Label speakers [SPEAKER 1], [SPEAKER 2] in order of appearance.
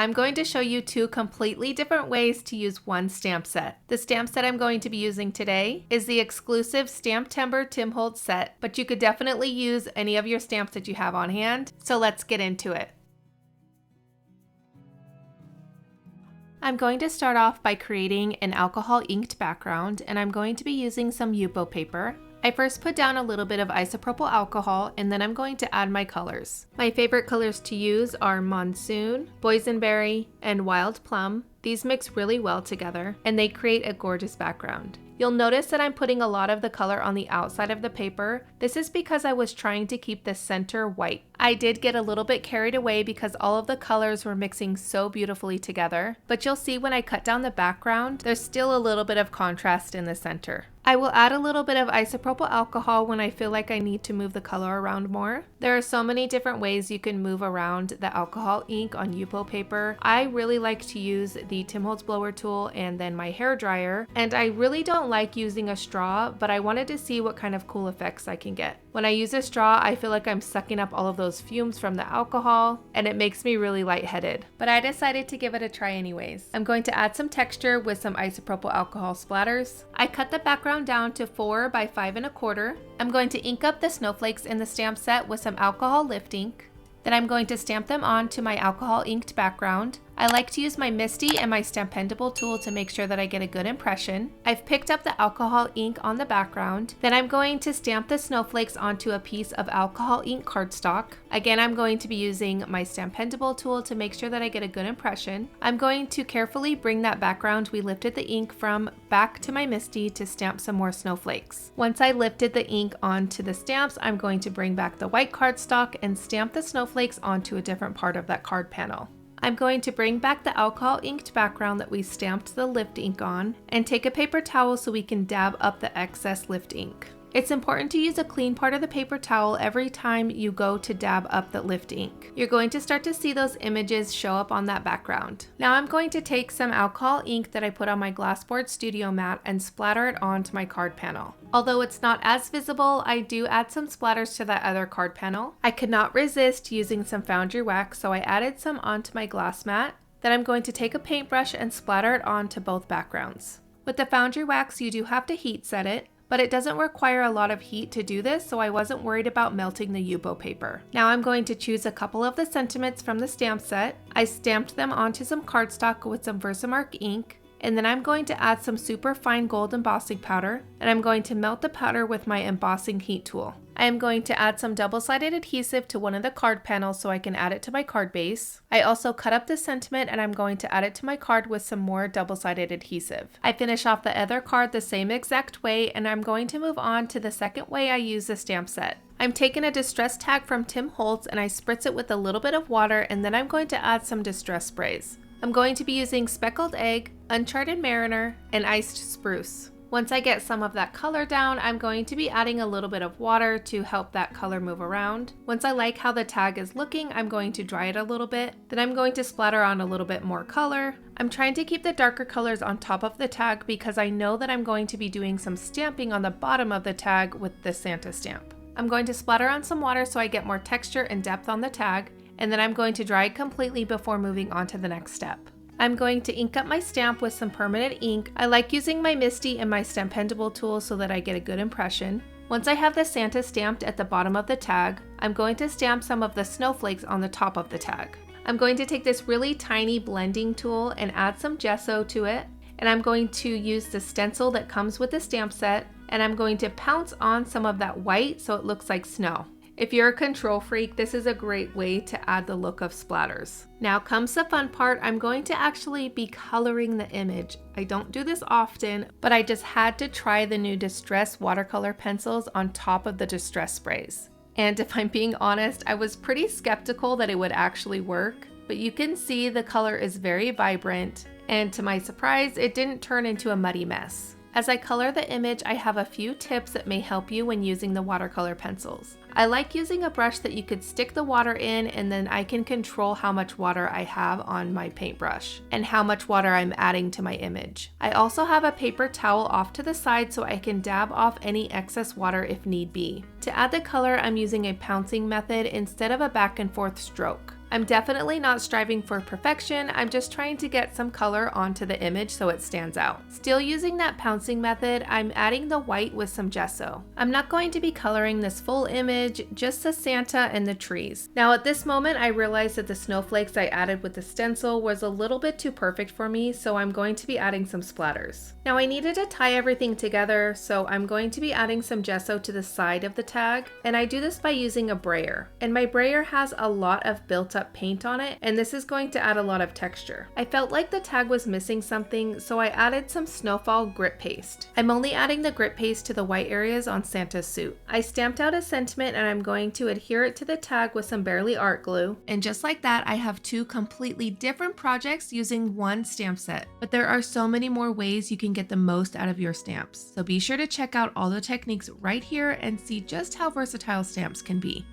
[SPEAKER 1] I'm going to show you two completely different ways to use one stamp set. The stamp set I'm going to be using today is the Exclusive Stamptember Tim Holtz set, but you could definitely use any of your stamps that you have on hand, so let's get into it. I'm going to start off by creating an alcohol inked background, and I'm going to be using some Yupo paper. I first put down a little bit of isopropyl alcohol, and then I'm going to add my colors. My favorite colors to use are Monsoon, Boysenberry, and Wild Plum. These mix really well together, and they create a gorgeous background. You'll notice that I'm putting a lot of the color on the outside of the paper. This is because I was trying to keep the center white. I did get a little bit carried away because all of the colors were mixing so beautifully together, but you'll see when I cut down the background, there's still a little bit of contrast in the center. I will add a little bit of isopropyl alcohol when I feel like I need to move the color around more. There are so many different ways you can move around the alcohol ink on Yupo paper. I really like to use the Tim Holtz blower tool and then my hair dryer, and I really don't like using a straw, but I wanted to see what kind of cool effects I can get. When I use a straw, I feel like I'm sucking up all of those fumes from the alcohol, and it makes me really lightheaded. But I decided to give it a try anyways. I'm going to add some texture with some isopropyl alcohol splatters. I cut the background down to 4 by 5 1/4. I'm going to ink up the snowflakes in the stamp set with some alcohol lift ink. Then I'm going to stamp them onto my alcohol inked background. I like to use my Misty and my Stampendable tool to make sure that I get a good impression. I've picked up the alcohol ink on the background. Then I'm going to stamp the snowflakes onto a piece of alcohol ink cardstock. Again, I'm going to be using my Stampendable tool to make sure that I get a good impression. I'm going to carefully bring that background we lifted the ink from back to my Misty to stamp some more snowflakes. Once I lifted the ink onto the stamps, I'm going to bring back the white cardstock and stamp the snowflakes onto a different part of that card panel. I'm going to bring back the alcohol inked background that we stamped the lift ink on and take a paper towel so we can dab up the excess lift ink. It's important to use a clean part of the paper towel every time you go to dab up the lift ink. You're going to start to see those images show up on that background. Now I'm going to take some alcohol ink that I put on my glassboard studio mat and splatter it onto my card panel. Although it's not as visible, I do add some splatters to that other card panel. I could not resist using some foundry wax, so I added some onto my glass mat. Then I'm going to take a paintbrush and splatter it onto both backgrounds. With the foundry wax, you do have to heat set it, but it doesn't require a lot of heat to do this, so I wasn't worried about melting the Yupo paper. Now I'm going to choose a couple of the sentiments from the stamp set. I stamped them onto some cardstock with some Versamark ink, and then I'm going to add some super fine gold embossing powder, and I'm going to melt the powder with my embossing heat tool. I am going to add some double-sided adhesive to one of the card panels so I can add it to my card base. I also cut up the sentiment and I'm going to add it to my card with some more double-sided adhesive. I finish off the other card the same exact way, and I'm going to move on to the second way I use the stamp set. I'm taking a distress tag from Tim Holtz and I spritz it with a little bit of water, and then I'm going to add some distress sprays. I'm going to be using Speckled Egg, Uncharted Mariner, and Iced Spruce. Once I get some of that color down, I'm going to be adding a little bit of water to help that color move around. Once I like how the tag is looking, I'm going to dry it a little bit. Then I'm going to splatter on a little bit more color. I'm trying to keep the darker colors on top of the tag because I know that I'm going to be doing some stamping on the bottom of the tag with the Santa stamp. I'm going to splatter on some water so I get more texture and depth on the tag, and then I'm going to dry it completely before moving on to the next step. I'm going to ink up my stamp with some permanent ink. I like using my Misty and my Stampendable tool so that I get a good impression. Once I have the Santa stamped at the bottom of the tag, I'm going to stamp some of the snowflakes on the top of the tag. I'm going to take this really tiny blending tool and add some gesso to it, and I'm going to use the stencil that comes with the stamp set, and I'm going to pounce on some of that white so it looks like snow. If you're a control freak, this is a great way to add the look of splatters. Now comes the fun part. I'm going to actually be coloring the image. I don't do this often, but I just had to try the new Distress watercolor pencils on top of the Distress sprays. And if I'm being honest, I was pretty skeptical that it would actually work, but you can see the color is very vibrant, and to my surprise, it didn't turn into a muddy mess. As I color the image, I have a few tips that may help you when using the watercolor pencils. I like using a brush that you could stick the water in, and then I can control how much water I have on my paintbrush and how much water I'm adding to my image. I also have a paper towel off to the side so I can dab off any excess water if need be. To add the color, I'm using a pouncing method instead of a back and forth stroke. I'm definitely not striving for perfection, I'm just trying to get some color onto the image so it stands out. Still using that pouncing method, I'm adding the white with some gesso. I'm not going to be coloring this full image, just the Santa and the trees. Now at this moment I realized that the snowflakes I added with the stencil was a little bit too perfect for me, so I'm going to be adding some splatters. Now I needed to tie everything together, so I'm going to be adding some gesso to the side of the tag, and I do this by using a brayer. And my brayer has a lot of built up paint on it, and this is going to add a lot of texture. I felt like the tag was missing something, so I added some snowfall grit paste. I'm only adding the grit paste to the white areas on Santa's suit. I stamped out a sentiment and I'm going to adhere it to the tag with some Barely Art glue. And just like that, I have two completely different projects using one stamp set. But there are so many more ways you can get the most out of your stamps. So be sure to check out all the techniques right here and see just how versatile stamps can be.